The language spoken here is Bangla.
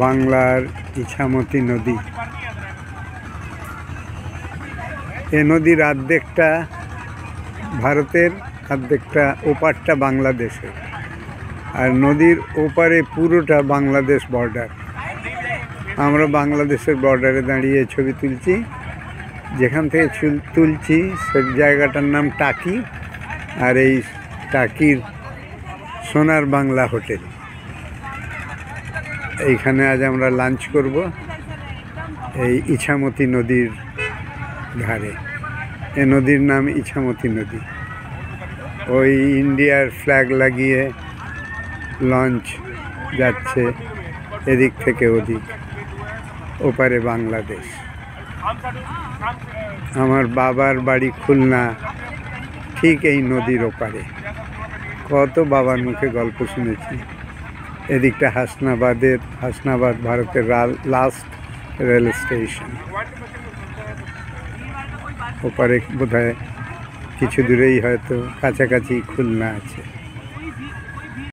বাংলার ইছামতি নদী। এ নদীর অর্ধেকটা ভারতের, অর্ধেকটা ওপারটা বাংলাদেশের, আর নদীর ওপারে পুরোটা বাংলাদেশ বর্ডার। আমরা বাংলাদেশের বর্ডারে দাঁড়িয়ে ছবি তুলছি। যেখান থেকে তুলছি সে জায়গাটার নাম টাকি, আর এই টাকির সোনার বাংলা হোটেল। এইখানে আজ আমরা লাঞ্চ করব এই ইছামতি নদীর ধারে। এ নদীর নাম ইছামতি নদী। ওই ইন্ডিয়ার ফ্ল্যাগ লাগিয়ে লঞ্চ যাচ্ছে এদিক থেকে ওদিক, ওপারে বাংলাদেশ। আমার বাবার বাড়ি খুলনা, ঠিক এই নদীর ওপারে। কত বাবার মুখে গল্প শুনেছি। এদিকটা হাসনাবাদ ভারতের লাস্ট রেল স্টেশন। ওপারে বোধহয় কিছু দূরেই হয়তো কাছাকাছি খুলনা আছে।